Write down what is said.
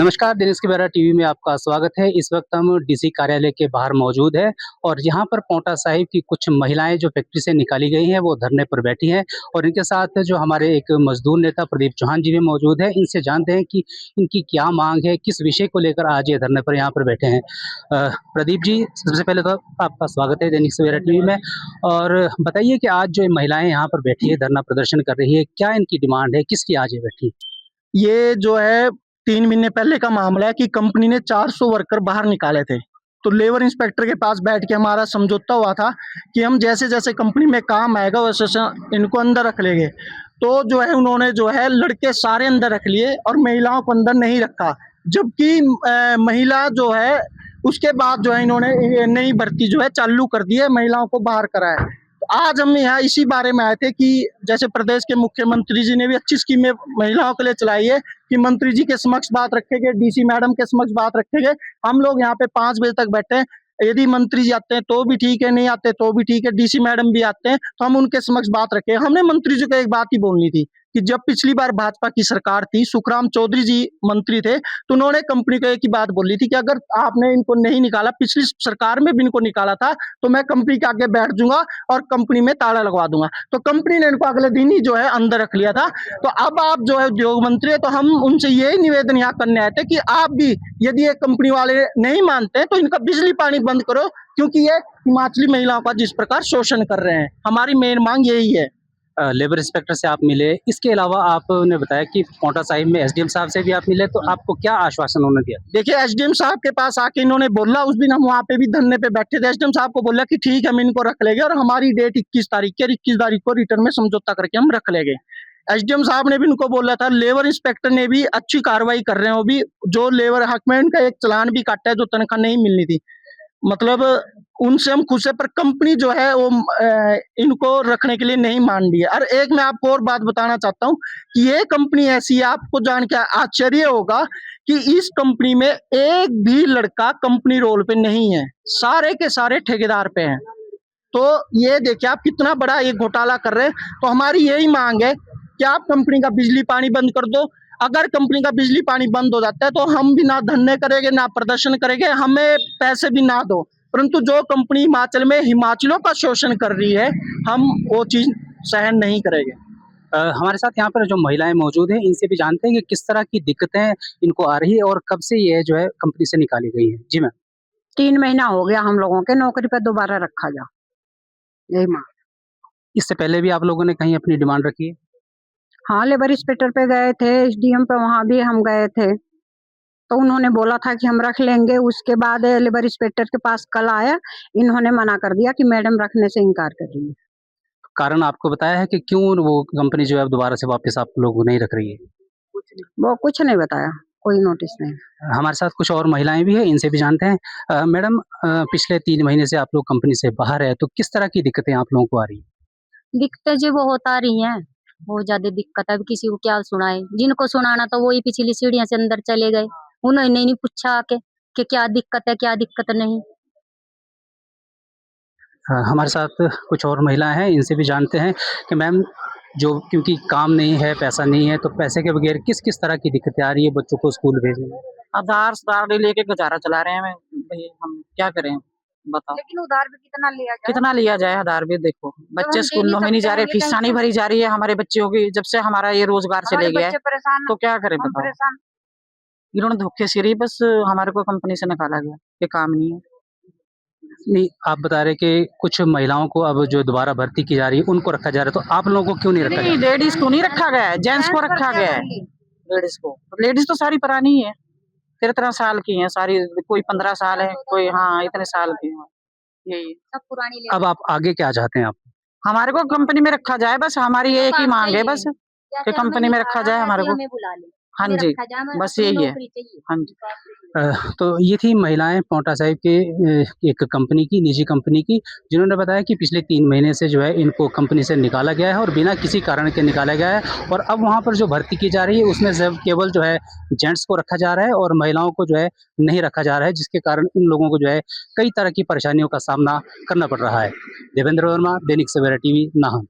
नमस्कार, दिनेश के बेरा टीवी में आपका स्वागत है। इस वक्त हम डीसी कार्यालय के बाहर मौजूद हैं और यहाँ पर पांवटा साहिब की कुछ महिलाएं जो फैक्ट्री से निकाली गई हैं वो धरने पर बैठी हैं और इनके साथ जो हमारे एक मजदूर नेता प्रदीप चौहान जी भी मौजूद हैं। इनसे जानते हैं कि इनकी क्या मांग है, किस विषय को लेकर आज ये धरने पर यहाँ पर बैठे हैं। प्रदीप जी, सबसे पहले तो आपका स्वागत है दैनिक सवेरा टीवी में। और बताइए कि आज जो ये महिलाएं यहाँ पर बैठी है, धरना प्रदर्शन कर रही है, क्या इनकी डिमांड है, किसकी आज ये बैठी? ये जो है 3 महीने पहले का मामला है कि कंपनी ने 400 वर्कर बाहर निकाले थे। तो लेबर इंस्पेक्टर के पास बैठ के हमारा समझौता हुआ था कि हम जैसे-जैसे कंपनी में काम आएगा वैसे-वैसे इनको अंदर रख लेंगे। तो जो है उन्होंने जो है लड़के सारे अंदर रख लिए और महिलाओं को अंदर नहीं रखा। जबकि महिला जो है उसके बाद जो है इन्होंने नई भर्ती जो है चालू कर दी है, महिलाओं को बाहर करा है। तो आज हम यहाँ इसी बारे में आए थे कि जैसे प्रदेश के मुख्यमंत्री जी ने भी अच्छी स्कीमें महिलाओं के लिए चलाई है कि मंत्री जी के समक्ष बात रखेंगे, डीसी मैडम के समक्ष बात रखेंगे। हम लोग यहाँ पे 5 बजे तक बैठे हैं। यदि मंत्री जी आते हैं तो भी ठीक है, नहीं आते तो भी ठीक है, डीसी मैडम भी आते हैं तो हम उनके समक्ष बात रखें। हमने मंत्री जी को एक बात ही बोलनी थी कि जब पिछली बार भाजपा की सरकार थी, सुखराम चौधरी जी मंत्री थे, तो उन्होंने कंपनी को एक ही बात बोली थी कि अगर आपने इनको नहीं निकाला, पिछली सरकार में भी इनको निकाला था, तो मैं कंपनी के आगे बैठ जाऊंगा और कंपनी में ताला लगवा दूंगा। तो कंपनी ने इनको अगले दिन ही जो है अंदर रख लिया था। तो अब आप जो है उद्योग मंत्री है, तो हम उनसे यही निवेदन यहाँ करने आए थे कि आप भी यदि ये कंपनी वाले नहीं मानते तो इनका बिजली पानी बंद करो, क्योंकि ये हिमाचली महिलाओं का जिस प्रकार शोषण कर रहे हैं। हमारी मेन मांग यही है। लेबर इंस्पेक्टर से आप मिले, इसके अलावा आपने बताया कि पांवटा साहिब में एसडीएम साहब से भी आप मिले, तो आपको क्या आश्वासन उन्होंने दिया? देखिए, एसडीएम साहब के पास आके इन्होंने बोला, उस दिन हम वहाँ पे भी धरने पे बैठे थे, एसडीएम साहब को बोला कि ठीक है हम इनको रख लेंगे और हमारी डेट 21 तारीख की और 21 तारीख को रिटर्न में समझौता करके हम रख लेंगे। एसडीएम साहब ने भी इनको बोला था, लेबर इंस्पेक्टर ने भी अच्छी कार्रवाई कर रहे हैं। वो भी जो लेबर हक में उनका एक चालान भी काटा है जो तनख्वाह नहीं मिलनी थी। मतलब उनसे हम खुश है, पर कंपनी जो है वो इनको रखने के लिए नहीं मान रही है। और एक मैं आपको और बात बताना चाहता हूँ कि ये कंपनी ऐसी है, आपको जान के आश्चर्य होगा कि इस कंपनी में एक भी लड़का कंपनी रोल पे नहीं है, सारे के सारे ठेकेदार पे हैं। तो ये देखिए आप कितना बड़ा ये घोटाला कर रहे हैं। तो हमारी यही मांग है कि आप कंपनी का बिजली पानी बंद कर दो। अगर कंपनी का बिजली पानी बंद हो जाता है तो हम भी ना धरने करेंगे, ना प्रदर्शन करेंगे, हमें पैसे भी ना दो, परंतु जो कंपनी हिमाचल में हिमाचलियों का शोषण कर रही है, हम वो चीज सहन नहीं करेंगे। हमारे साथ यहाँ पर जो महिलाएं मौजूद हैं, इनसे भी जानते हैं कि किस तरह की दिक्कतें इनको आ रही है और कब से ये जो है कंपनी से निकाली गई है। जी मैम। 3 महीना हो गया हम लोगों के नौकरी पे दोबारा रखा जा, यही मांग। इससे पहले भी आप लोगों ने कहीं अपनी डिमांड रखी है? हाँ, लेबर इंस्पेक्टर पे गए थे, एसडीएम पे वहाँ भी हम गए थे, तो उन्होंने बोला था कि हम रख लेंगे। उसके बाद लेबर इंस्पेक्टर के पास कल आया, इन्होंने मना कर दिया कि मैडम रखने से इनकार कर रही है। कारण आपको बताया है कि क्यों वो कंपनी जो है अब दोबारा से वापस आप लोग नहीं रख रही है? वो कुछ नहीं बताया, कोई नोटिस नहीं। हमारे साथ कुछ और महिलाएं भी हैं, इनसे भी जानते हैं। मैडम, पिछले 3 महीने से आप लोग कंपनी से बाहर है, तो किस तरह की दिक्कतें आप लोगों को आ रही है? दिक्कतें जी बहुत आ रही हैं, बहुत ज्यादा दिक्कत है। अब किसी को क्या सुनाए, जिनको सुनाना था वही पिछली सीढ़ियां से अंदर चले गए, उन्होंने नहीं पूछा आके कि क्या दिक्कत है क्या दिक्कत नहीं। हमारे साथ कुछ और महिलाएं हैं, इनसे भी जानते हैं कि मैम, जो क्योंकि काम नहीं है, पैसा नहीं है, तो पैसे के बगैर किस किस तरह की दिक्कतें आ रही है बच्चों को स्कूल भेजने में? आधार कार्ड लेके गुजारा चला रहे हैं भाई, हम क्या करें बताओ। लेकिन उधार भी कितना लिया जाए आधार भी, देखो बच्चे स्कूलों में नहीं जा रहे, फीसा नहीं भरी जा रही है हमारे बच्चों की, जब से हमारा ये रोजगार चले गया है, तो क्या करें बताओ। इन्होंने धोखे सिरी बस हमारे को कंपनी से निकाला गया, ये काम नहीं है। नहीं, आप बता रहे कि कुछ महिलाओं को अब जो दोबारा भर्ती की जा रही है उनको रखा जा रहा है, तो आप लोगों को क्यों नहीं रखा जा नहीं, रहा? लेडीज को नहीं रखा गया है, जेंट्स को रखा गया है। लेडीज को, लेडीज तो सारी पुरानी है, 13 साल की है सारी, कोई 15 साल है, कोई हाँ इतने साल की है, यही सब पुरानी। अब आप आगे क्या चाहते हैं आप? हमारे को कंपनी में रखा जाए, बस हमारी एक ही मांग है बस कि कंपनी में रखा जाए हमारे को। हाँ जी, बस यही है। हाँ जी। तो ये थी महिलाएं पांवटा साहिब के एक कंपनी की, निजी कंपनी की, जिन्होंने बताया कि पिछले 3 महीने से जो है इनको कंपनी से निकाला गया है और बिना किसी कारण के निकाला गया है, और अब वहाँ पर जो भर्ती की जा रही है उसमें सिर्फ केवल जो है जेंट्स को रखा जा रहा है और महिलाओं को जो है नहीं रखा जा रहा है, जिसके कारण इन लोगों को जो है कई तरह की परेशानियों का सामना करना पड़ रहा है। देवेंद्र वर्मा, दैनिक सवेरा टीवी, नाहन।